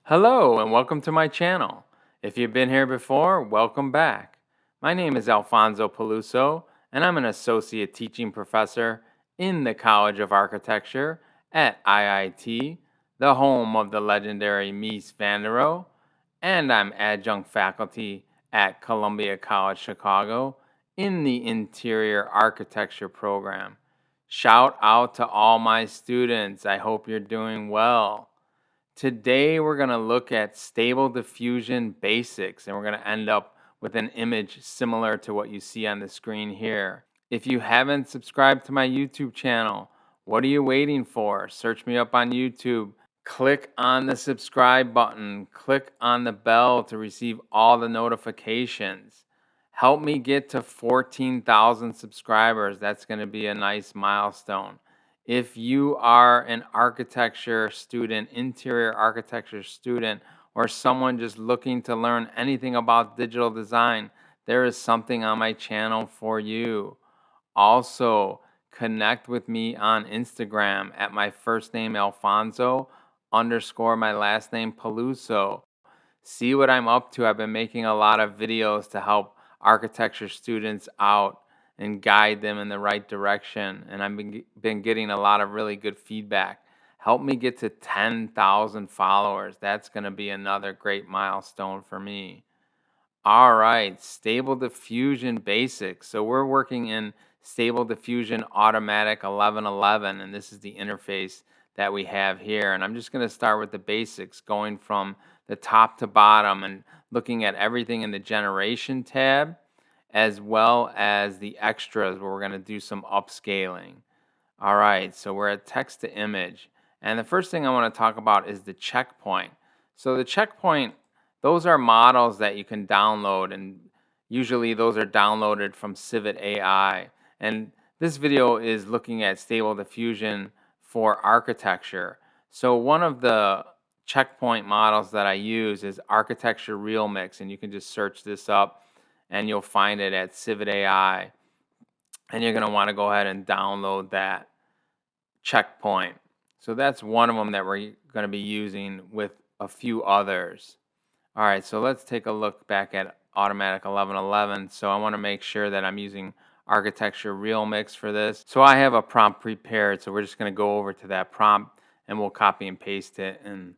Hello and welcome to my channel. If you've been here before, welcome back. My name is Alfonso Peluso and I'm an associate teaching professor in the College of Architecture at IIT, the home of the legendary Mies van der Rohe, and I'm adjunct faculty at Columbia College Chicago in the Interior Architecture program. Shout out to all my students. I hope you're doing well. Today, we're going to look at Stable Diffusion basics, and we're going to end up with an image similar to what you see on the screen here. If you haven't subscribed to my YouTube channel, what are you waiting for? Search me up on YouTube. Click on the subscribe button. Click on the bell to receive all the notifications. Help me get to 14,000 subscribers. That's going to be a nice milestone. If you are an architecture student, interior architecture student, or someone just looking to learn anything about digital design, there is something on my channel for you. Also, connect with me on Instagram at my first name Alfonso underscore my last name Peluso. See what I'm up to. I've been making a lot of videos to help architecture students out and guide them in the right direction. And I've been getting a lot of really good feedback. Help me get to 10,000 followers. That's going to be another great milestone for me. All right, Stable Diffusion Basics. So we're working in Stable Diffusion Automatic 1111, and this is the interface that we have here. And I'm just going to start with the basics, going from the top to bottom and looking at everything in the Generation tab, as well as the extras, where we're going to do some upscaling. All right, so we're at text to image. And the first thing I want to talk about is the checkpoint. So the checkpoint, those are models that you can download, and usually those are downloaded from Civit AI. And this video is looking at Stable Diffusion for architecture. So one of the checkpoint models that I use is ArchitectureRealMix, and you can just search this up and you'll find it at Civit AI. And you're going to want to go ahead and download that checkpoint. So that's one of them that we're going to be using with a few others. All right, so let's take a look back at Automatic 1111. So I want to make sure that I'm using ArchitectureRealMix for this. So I have a prompt prepared, so we're just going to go over to that prompt and we'll copy and paste it, and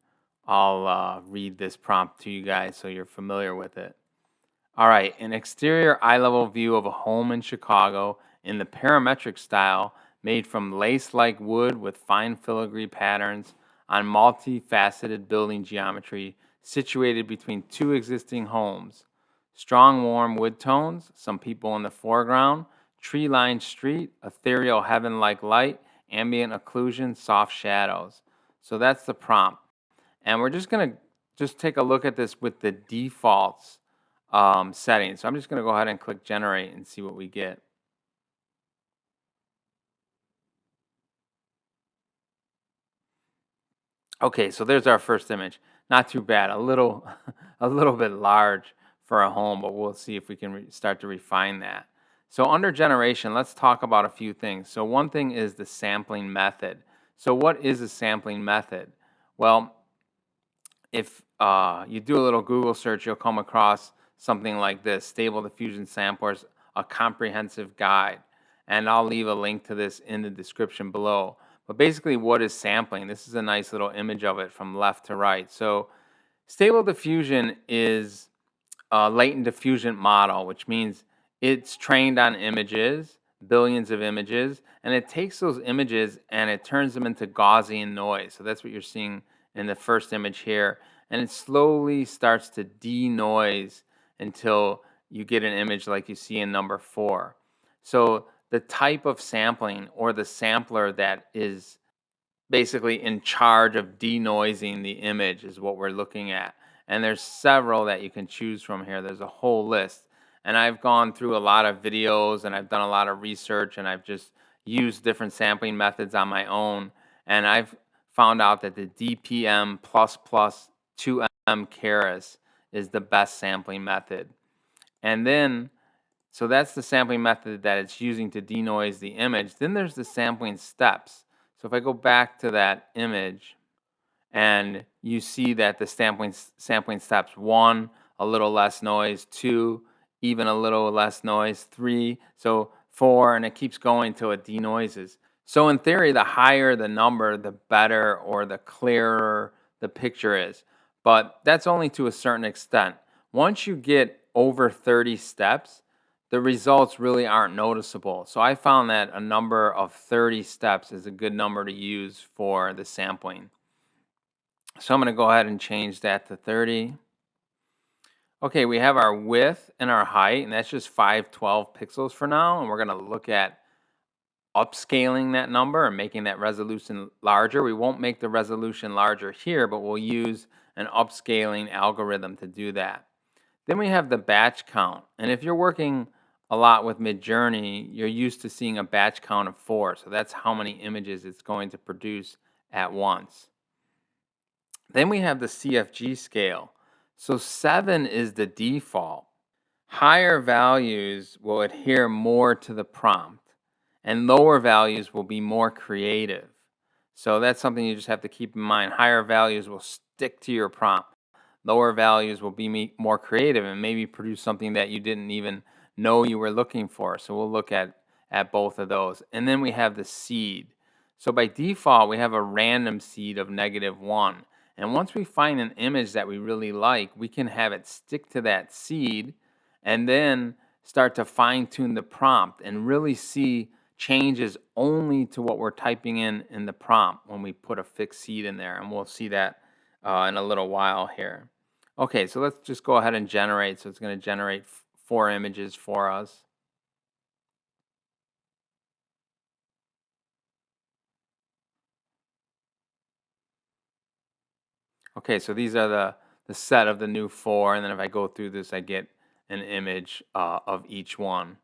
I'll read this prompt to you guys so you're familiar with it. All right, an exterior eye-level view of a home in Chicago in the parametric style, made from lace-like wood with fine filigree patterns on multifaceted building geometry, situated between two existing homes. Strong warm wood tones, some people in the foreground, tree-lined street, ethereal heaven-like light, ambient occlusion, soft shadows. So that's the prompt. And we're just going to take a look at this with the defaults settings. So I'm just going to go ahead and click generate and see what we get. Okay, so there's our first image. Not too bad. A little a little bit large for a home, but we'll see if we can start to refine that. So under generation, let's talk about a few things. So one thing is the sampling method. So what is a sampling method? Well, if you do a little Google search, you'll come across something like this: Stable Diffusion Samplers, a comprehensive guide. And I'll leave a link to this in the description below. But basically, what is sampling? This is a nice little image of it from left to right. So Stable Diffusion is a latent diffusion model, which means it's trained on images, billions of images, and it takes those images and it turns them into Gaussian noise. So that's what you're seeing in the first image here. And it slowly starts to denoise until you get an image like you see in number 4. So the type of sampling, or the sampler that is basically in charge of denoising the image, is what we're looking at. And there's several that you can choose from here. There's a whole list. And I've gone through a lot of videos and I've done a lot of research, and I've just used different sampling methods on my own. And I've found out that the DPM++ 2M Keras is the best sampling method. And then, so that's the sampling method that it's using to denoise the image. Then there's the sampling steps. So if I go back to that image and you see that the sampling steps: 1, a little less noise; 2, even a little less noise; 3, so 4, and it keeps going till it denoises. So in theory, the higher the number, the better or the clearer the picture is. But that's only to a certain extent. Once you get over 30 steps, the results really aren't noticeable. So I found that a number of 30 steps is a good number to use for the sampling. So I'm going to go ahead and change that to 30. Okay, we have our width and our height, and that's just 512 pixels for now. And we're going to look at upscaling that number and making that resolution larger. We won't make the resolution larger here, but we'll use an upscaling algorithm to do that. Then we have the batch count. And if you're working a lot with Midjourney, you're used to seeing a batch count of 4. So that's how many images it's going to produce at once. Then we have the CFG scale. So 7 is the default. Higher values will adhere more to the prompt, and lower values will be more creative. So that's something you just have to keep in mind. Higher values will stick to your prompt. Lower values will be more creative and maybe produce something that you didn't even know you were looking for. So we'll look at both of those. And then we have the seed. So by default, we have a random seed of -1. And once we find an image that we really like, we can have it stick to that seed and then start to fine tune the prompt and really see changes only to what we're typing in the prompt when we put a fixed seed in there. And we'll see that in a little while here. Okay, so let's just go ahead and generate. So it's going to generate 4 images for us. Okay, so these are the set of the new 4. And then if I go through this, I get an image of each one.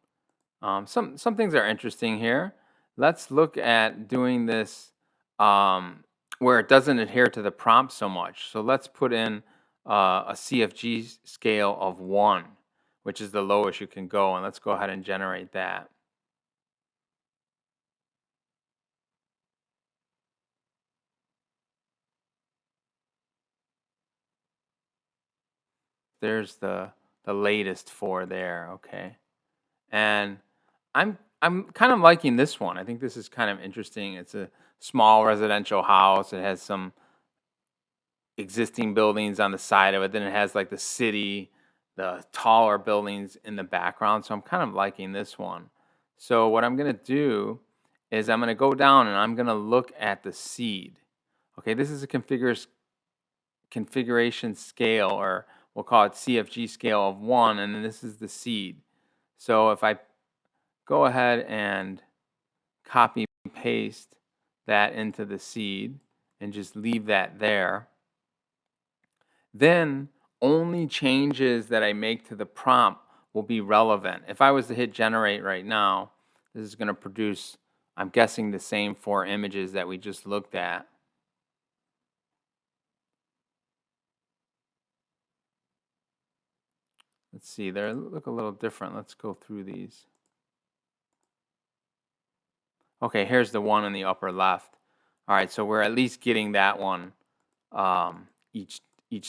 Some things are interesting here. Let's look at doing this where it doesn't adhere to the prompt so much. So let's put in a CFG scale of 1, which is the lowest you can go. And let's go ahead and generate that. There's the latest 4 there. Okay. And I'm kind of liking this one. I think this is kind of interesting. It's a small residential house. It has some existing buildings on the side of it. Then it has like the city, the taller buildings in the background. So I'm kind of liking this one. So what I'm going to do is I'm going to go down and I'm going to look at the seed. Okay, this is a configuration scale, or we'll call it CFG scale of 1, and then this is the seed. So if I go ahead and copy and paste that into the seed and just leave that there, then only changes that I make to the prompt will be relevant. If I was to hit generate right now, this is going to produce, I'm guessing, the same 4 images that we just looked at. Let's see, they look a little different. Let's go through these. Okay, here's the one in the upper left. All right, so we're at least getting that one each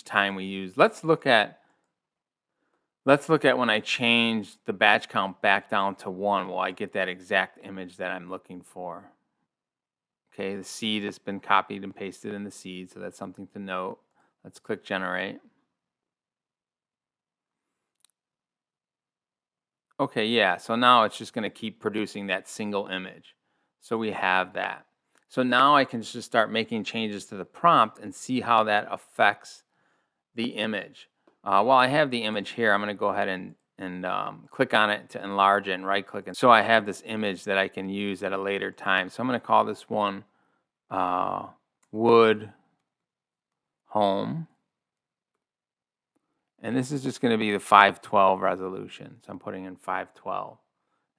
time we use. Let's look at when I change the batch count back down to 1. Will I get that exact image that I'm looking for? Okay, the seed has been copied and pasted in the seed, so that's something to note. Let's click generate. Okay, yeah, so now it's just going to keep producing that single image. So we have that. So now I can just start making changes to the prompt and see how that affects the image. While I have the image here, I'm going to go ahead and click on it to enlarge it and right click it. So I have this image that I can use at a later time. So I'm going to call this one wood home. And this is just going to be the 512 resolution. So I'm putting in 512.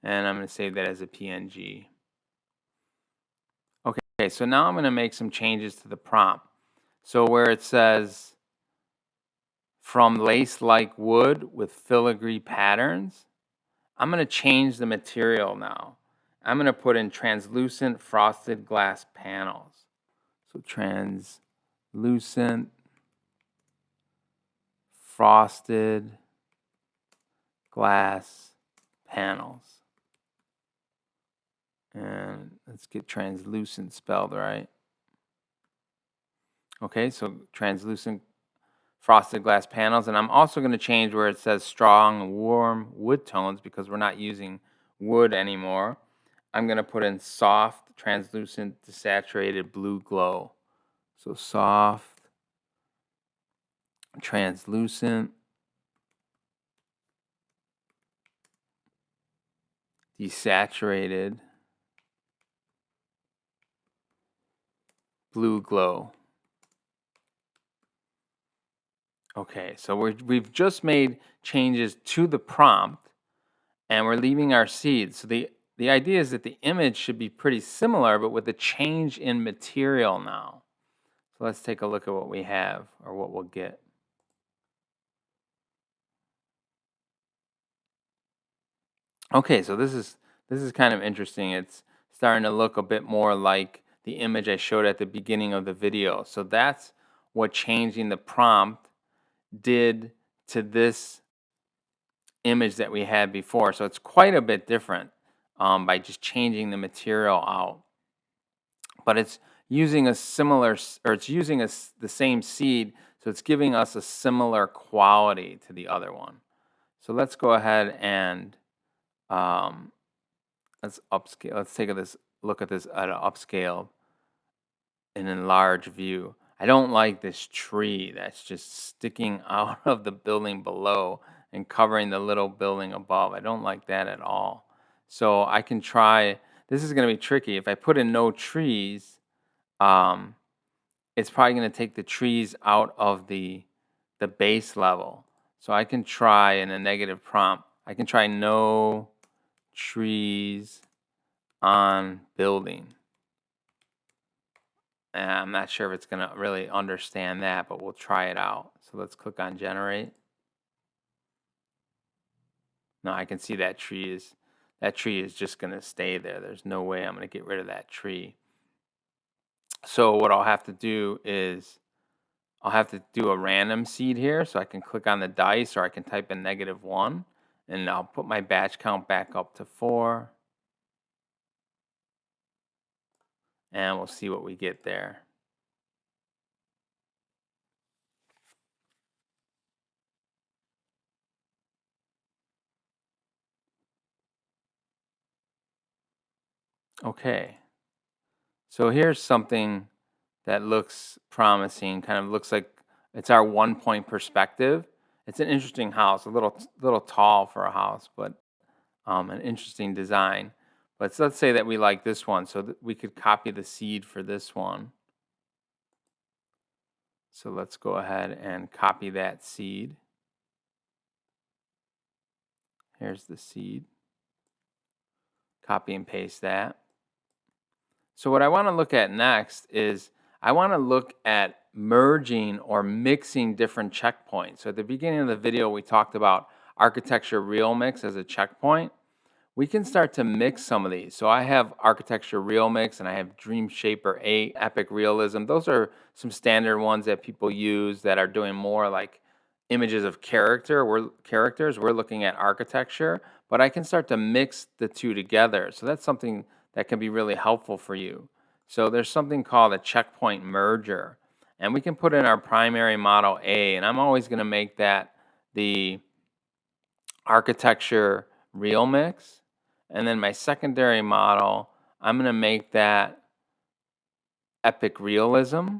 And I'm going to save that as a PNG. Okay, so now I'm going to make some changes to the prompt. So where it says from lace-like wood with filigree patterns, I'm going to change the material now. I'm going to put in translucent frosted glass panels. So translucent translucent frosted glass panels. And let's get translucent spelled right. Okay, so translucent frosted glass panels. And I'm also going to change where it says strong, warm wood tones because we're not using wood anymore. I'm going to put in soft, translucent, desaturated blue glow. So soft, translucent, desaturated, blue glow. Okay, so we've just made changes to the prompt and we're leaving our seeds. So the idea is that the image should be pretty similar, but with a change in material now. So let's take a look at what we have or what we'll get. Okay, so this is kind of interesting. It's starting to look a bit more like the image I showed at the beginning of the video. So that's what changing the prompt did to this image that we had before. So it's quite a bit different by just changing the material out. But it's using a similar, or it's using the same seed, so it's giving us a similar quality to the other one. So let's go ahead and let's upscale. Let's take this look at this at an upscale in an enlarged view. I don't like this tree that's just sticking out of the building below and covering the little building above. I don't like that at all. So I can try, this is going to be tricky. If I put in no trees, it's probably going to take the trees out of the base level. So I can try in a negative prompt. I can try no trees on building. And I'm not sure if it's going to really understand that, but we'll try it out. So let's click on generate. No, I can see that tree is just going to stay there. There's no way I'm going to get rid of that tree. So what I'll have to do is I'll have to do a random seed here. So I can click on the dice or I can type in -1 and I'll put my batch count back up to 4. And we'll see what we get there. Okay. So here's something that looks promising, kind of looks like it's our 1-point perspective. It's an interesting house, a little tall for a house, but an interesting design. But let's say that we like this one, so that we could copy the seed for this one. So let's go ahead and copy that seed. Here's the seed. Copy and paste that. So what I want to look at next is I want to look at merging or mixing different checkpoints. So at the beginning of the video, we talked about ArchitectureRealMix as a checkpoint. We can start to mix some of these. So I have ArchitectureRealMix and I have DreamShaper 8, Epic Realism. Those are some standard ones that people use that are doing more like images of characters. We're looking at architecture, but I can start to mix the two together. So that's something that can be really helpful for you. So there's something called a checkpoint merger. And we can put in our primary model A, and I'm always going to make that the ArchitectureRealMix. And then my secondary model, I'm going to make that Epic Realism.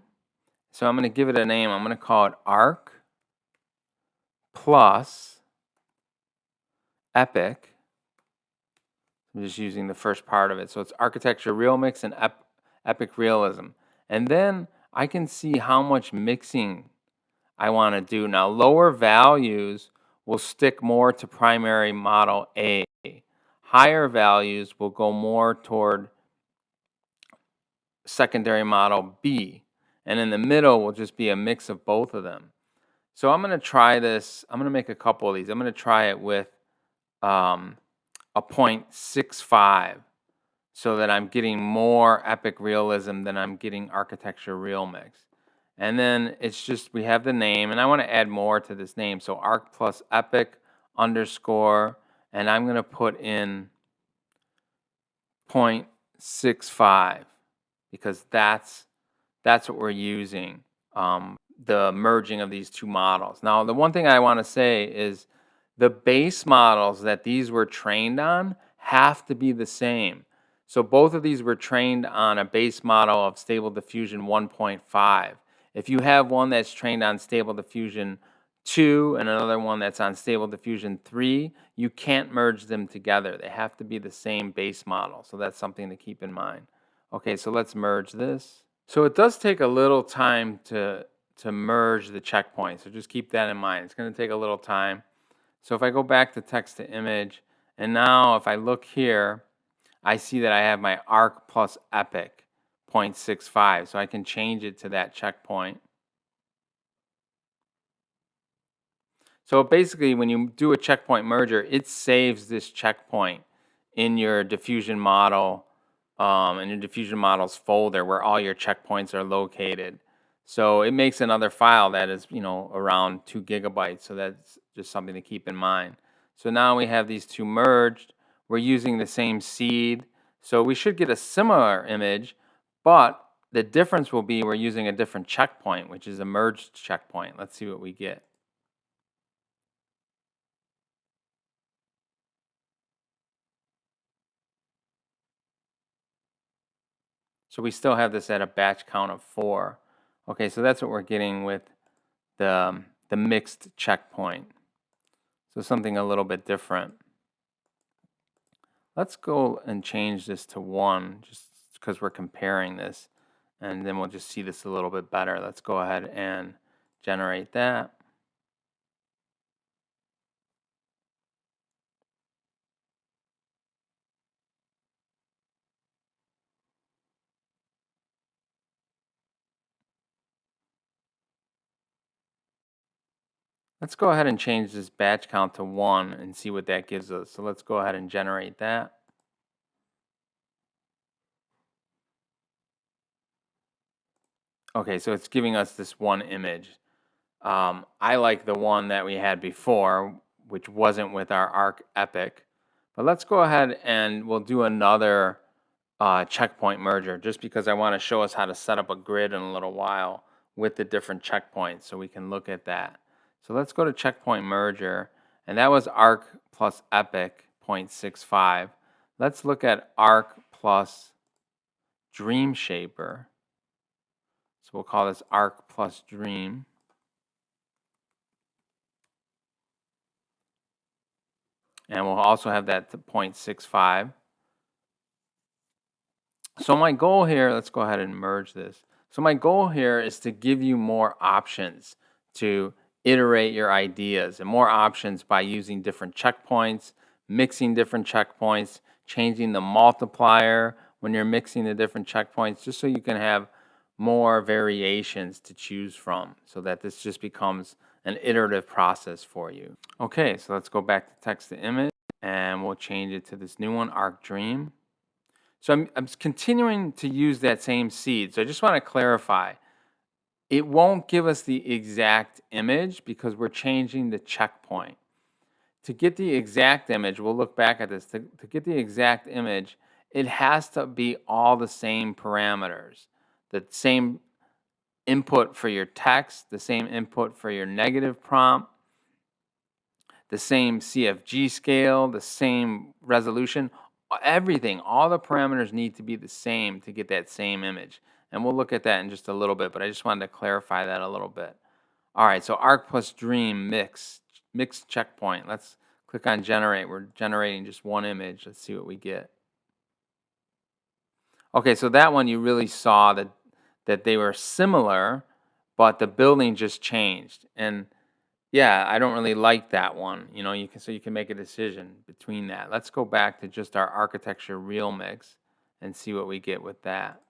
So I'm going to give it a name. I'm going to call it Arc plus Epic. I'm just using the first part of it. So it's ArchitectureRealMix and Epic Realism. And then I can see how much mixing I want to do. Now, lower values will stick more to primary model A. Higher values will go more toward secondary model B. And in the middle will just be a mix of both of them. So I'm going to try this. I'm going to make a couple of these. I'm going to try it with a 0.65 so that I'm getting more Epic Realism than I'm getting ArchitectureRealMix. And then it's just, we have the name, and I want to add more to this name. So arc plus epic underscore, and I'm going to put in 0.65 because that's what we're using, the merging of these two models. Now, the one thing I want to say is the base models that these were trained on have to be the same. So both of these were trained on a base model of Stable Diffusion 1.5. If you have one that's trained on Stable Diffusion 2 and another one that's on Stable Diffusion 3, you can't merge them together. They have to be the same base model. So that's something to keep in mind. Okay, so let's merge this. So it does take a little time to merge the checkpoints. So just keep that in mind. It's going to take a little time. So if I go back to text to image, and now if I look here, I see that I have my arc plus epic 0.65. So I can change it to that checkpoint. So basically, when you do a checkpoint merger, it saves this checkpoint in your diffusion model, in your diffusion models folder where all your checkpoints are located. So it makes another file that is, around 2 gigabytes. So that's just something to keep in mind. So now we have these two merged. We're using the same seed. So we should get a similar image, but the difference will be we're using a different checkpoint, which is a merged checkpoint. Let's see what we get. So we still have this at a batch count of 4. Okay, so that's what we're getting with the mixed checkpoint. So something a little bit different. Let's go and change this to 1 just because we're comparing this. And then we'll just see this a little bit better. Let's go ahead and generate that. Let's go ahead and change this batch count to 1 and see what that gives us. So let's go ahead and generate that. Okay, so it's giving us this one image. I like the one that we had before, which wasn't with our arc epic. But let's go ahead and we'll do another checkpoint merger just because I want to show us how to set up a grid in a little while with the different checkpoints so we can look at that. So let's go to checkpoint merger, and that was arc plus epic 0.65. Let's look at arc plus dream shaper. So we'll call this arc plus dream. And we'll also have that to 0.65. So my goal here, let's go ahead and merge this. So my goal here is to give you more options to iterate your ideas and more options by using different checkpoints, mixing different checkpoints, changing the multiplier when you're mixing the different checkpoints, just so you can have more variations to choose from so that this just becomes an iterative process for you. Okay, so let's go back to text to image and we'll change it to this new one, Arc Dream. So I'm continuing to use that same seed. So I just want to clarify. It won't give us the exact image because we're changing the checkpoint. To get the exact image, we'll look back at this. To get the exact image, it has to be all the same parameters. The same input for your text, the same input for your negative prompt, the same CFG scale, the same resolution. Everything, all the parameters need to be the same to get that same image. And we'll look at that in just a little bit, but I just wanted to clarify that a little bit. All right, so arc plus dream mix checkpoint. Let's click on generate. We're generating just one image. Let's see what we get. Okay, so that one you really saw that they were similar, but the building just changed. And yeah, I don't really like that one. You can make a decision between that. Let's go back to just our ArchitectureRealMix and see what we get with that.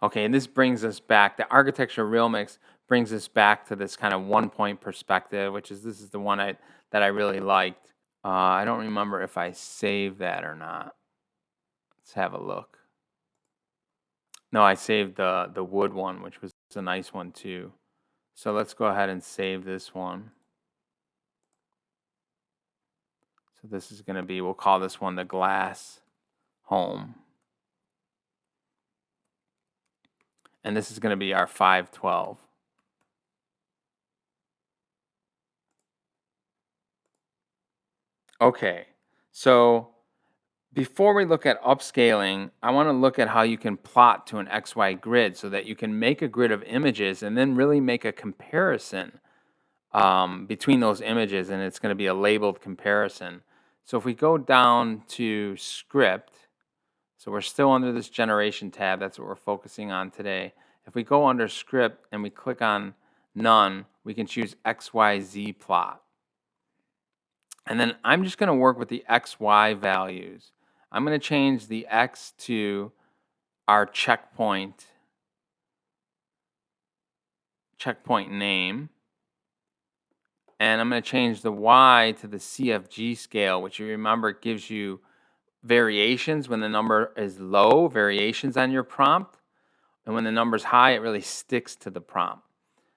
Okay, and this brings us back. The ArchitectureRealMix brings us back to this kind of 1-point perspective, this is the one that I really liked. I don't remember if I saved that or not. Let's have a look. No, I saved the wood one, which was a nice one too. So let's go ahead and save this one. So this is going to be, we'll call this one the glass home. And this is going to be our 512. Okay, so before we look at upscaling, I want to look at how you can plot to an XY grid so that you can make a grid of images and then really make a comparison between those images, and it's going to be a labeled comparison. So if we go down to script, so we're still under this generation tab, that's what we're focusing on today. If we go under script and we click on none, we can choose XYZ plot. And then I'm just going to work with the XY values. I'm going to change the X to our checkpoint name. And I'm going to change the Y to the CFG scale, which you remember gives you variations when the number is low, variations on your prompt. And when the number's high, it really sticks to the prompt.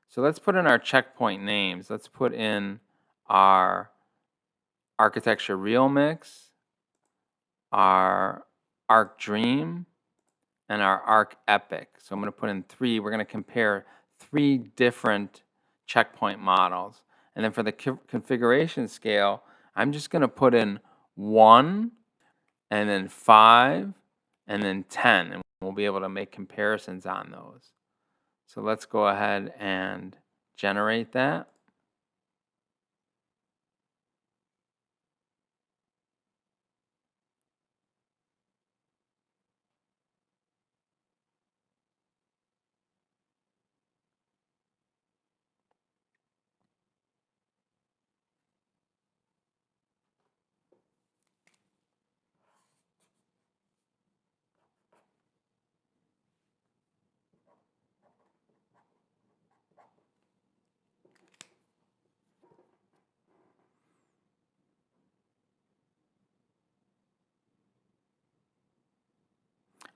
So let's put in our checkpoint names. Let's put in our ArchitectureRealMix, our Arc Dream, and our Arc Epic. So I'm going to put in 3. We're going to compare 3 different checkpoint models. And then for the configuration scale, I'm just going to put in 1, and then 5, and then 10. And we'll be able to make comparisons on those. So let's go ahead and generate that.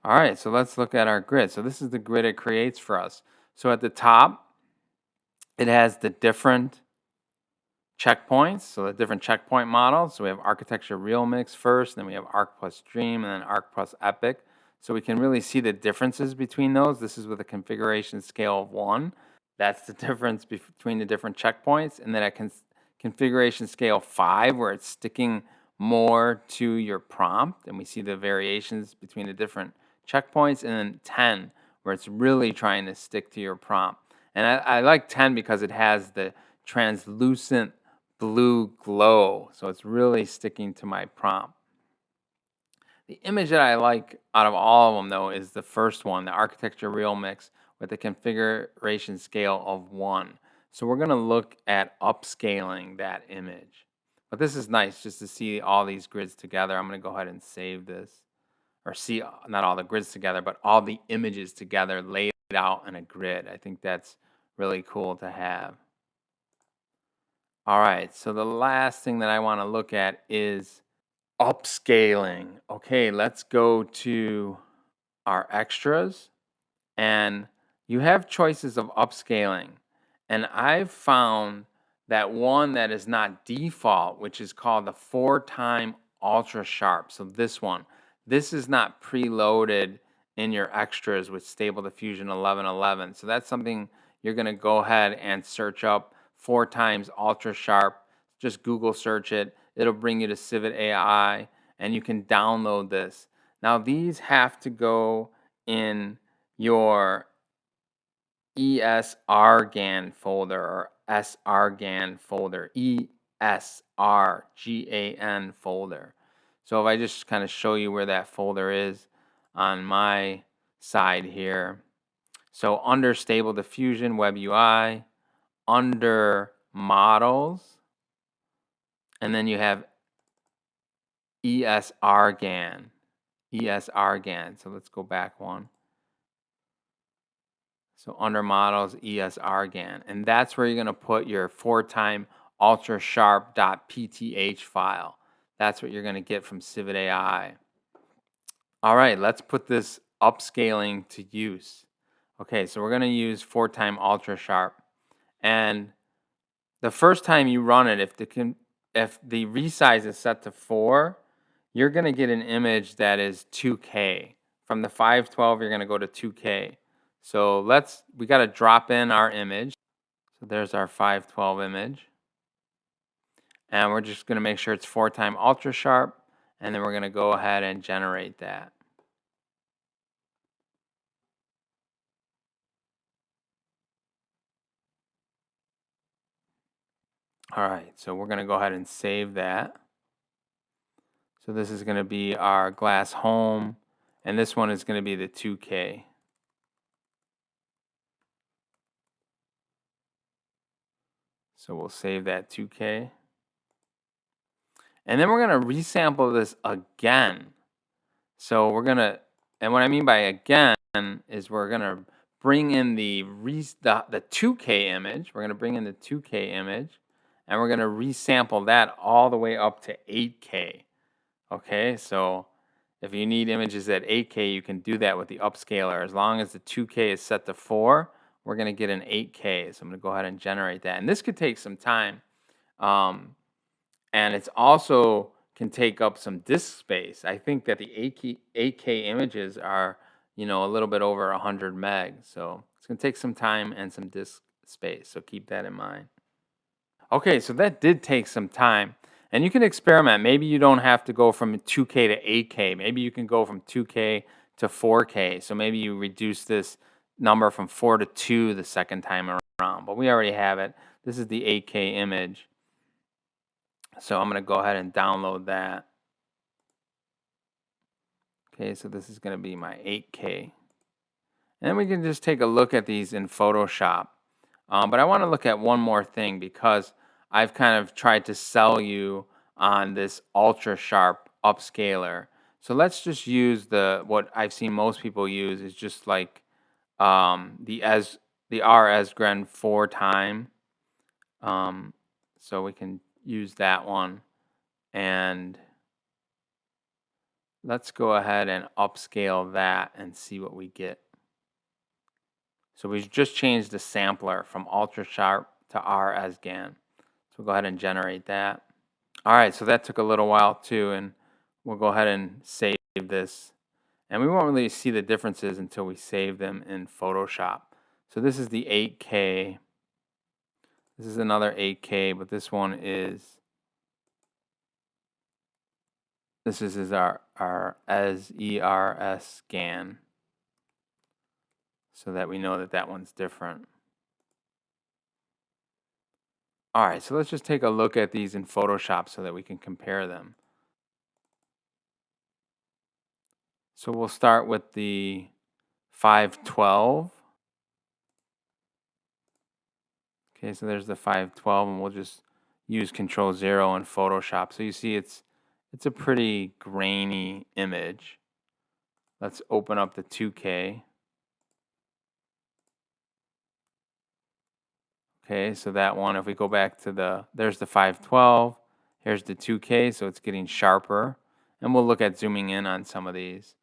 All right, so let's look at our grid. So this is the grid it creates for us. So at the top, it has the different checkpoints, so the different checkpoint models. So we have ArchitectureRealMix first, then we have Arc plus Dream, and then Arc plus Epic. So we can really see the differences between those. This is with a configuration scale of 1. That's the difference between the different checkpoints. And then at configuration scale 5, where it's sticking more to your prompt, and we see the variations between the different checkpoints. And then 10, where it's really trying to stick to your prompt. And I like 10 because it has the translucent blue glow. So it's really sticking to my prompt. The image that I like out of all of them, though, is the first one, the ArchitectureRealMix with the configuration scale of 1. So we're going to look at upscaling that image. But this is nice just to see all these grids together. I'm going to go ahead and save this, or see not all the grids together, but all the images together laid out in a grid. I think that's really cool to have. All right, so the last thing that I want to look at is upscaling. Okay, let's go to our extras, and you have choices of upscaling. And I've found that one that is not default, which is called the 4-time UltraSharp. So this is not preloaded in your extras with Stable Diffusion 1111. So that's something you're going to go ahead and search up, 4 times UltraSharp. Just Google search it. It'll bring you to Civet AI, and you can download this. Now these have to go in your ESRGAN folder or SRGAN folder, ESRGAN folder. So if I just kind of show you where that folder is on my side here. So under Stable Diffusion Web UI, under Models, and then you have ESRGAN. ESRGAN. So let's go back one. So under Models, ESRGAN. And that's where you're going to put your 4-time ultrasharp.pth file. That's what you're going to get from Civet AI. All right, let's put this upscaling to use. Okay, so we're going to use 4-time UltraSharp. And the first time you run it, if the resize is set to 4, you're going to get an image that is 2K. From the 512, you're going to go to 2K. So we got to drop in our image. So there's our 512 image. And we're just going to make sure it's 4-time UltraSharp. And then we're going to go ahead and generate that. All right, so we're going to go ahead and save that. So this is going to be our glass home, and this one is going to be the 2K. So we'll save that 2K. And then we're going to resample this again. So we're going to, and what I mean by again is we're going to bring in the 2K image. We're going to bring in the 2K image, and we're going to resample that all the way up to 8K. Okay, so if you need images at 8K, you can do that with the upscaler. As long as the 2K is set to 4, we're going to get an 8K. So I'm going to go ahead and generate that. And this could take some time. And it's also can take up some disk space. I think that the 8K images are, a little bit over 100 megs. So it's going to take some time and some disk space. So keep that in mind. Okay, so that did take some time. And you can experiment. Maybe you don't have to go from 2K to 8K. Maybe you can go from 2K to 4K. So maybe you reduce this number from 4 to 2 the second time around. But we already have it. This is the 8K image. So I'm going to go ahead and download that. Okay, so this is going to be my 8K. And then we can just take a look at these in Photoshop. But I want to look at one more thing because I've kind of tried to sell you on this UltraSharp upscaler. So let's just use what I've seen most people use is just like the RSGren 4-time. So we can use that one. And let's go ahead and upscale that and see what we get. So we've just changed the sampler from UltraSharp to RSGAN. So we'll go ahead and generate that. All right, so that took a little while too, and we'll go ahead and save this. And we won't really see the differences until we save them in Photoshop. So this is the 8K. This is another 8K, but this one is, this is our ERSGAN. So that we know that that one's different. All right, so let's just take a look at these in Photoshop so that we can compare them. So we'll start with the 512. Okay, so there's the 512, and we'll just use Control-0 in Photoshop. So you see it's a pretty grainy image. Let's open up the 2K. Okay, so that one, if we go back to there's the 512, here's the 2K, so it's getting sharper. And we'll look at zooming in on some of these.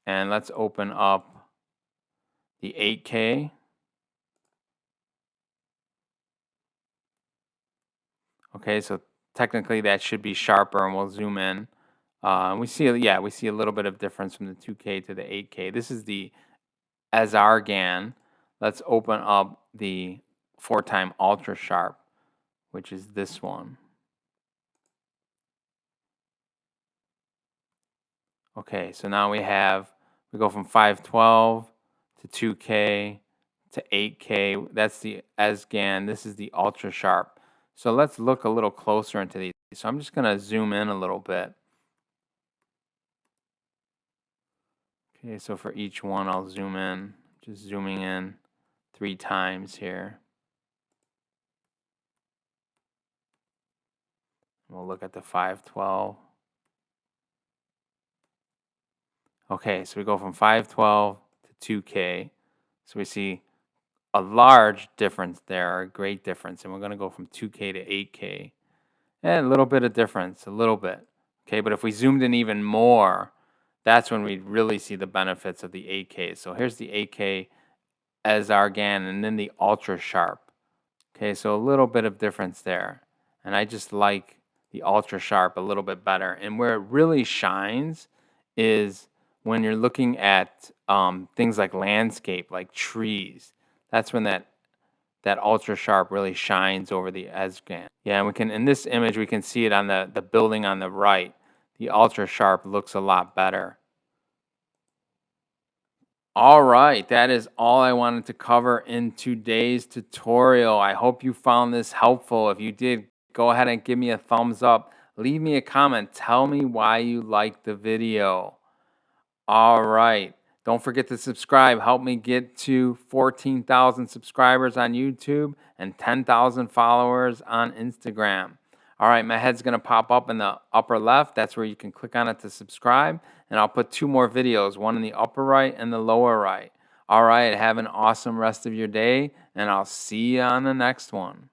And let's open up the 8K. Okay, so technically that should be sharper, and we'll zoom in. We see a little bit of difference from the 2K to the 8K. This is the ArchitectureRealMix. Let's open up the 4-time UltraSharp, which is this one. Okay, so now we go from 512 to 2K to 8K. That's the ArchitectureRealMix. This is the UltraSharp. So let's look a little closer into these. So I'm just going to zoom in a little bit. Okay, so for each one, I'll zoom in. Just zooming in 3 times here. We'll look at the 512. Okay, so we go from 512 to 2K. So we see a large difference there, a great difference. And we're going to go from 2K to 8K. And a little bit of difference, a little bit. Okay, but if we zoomed in even more, that's when we really see the benefits of the 8K. So here's the 8K as Argan and then the UltraSharp. Okay, so a little bit of difference there. And I just like the UltraSharp a little bit better. And where it really shines is when you're looking at things like landscape, like trees. That's when that UltraSharp really shines over the Esgan. Yeah, and we can, in this image, we can see it on the building on the right. The UltraSharp looks a lot better. All right, that is all I wanted to cover in today's tutorial. I hope you found this helpful. If you did, go ahead and give me a thumbs up. Leave me a comment. Tell me why you liked the video. All right. Don't forget to subscribe. Help me get to 14,000 subscribers on YouTube and 10,000 followers on Instagram. All right, my head's going to pop up in the upper left. That's where you can click on it to subscribe. And I'll put 2 more videos, one in the upper right and the lower right. All right, have an awesome rest of your day, and I'll see you on the next one.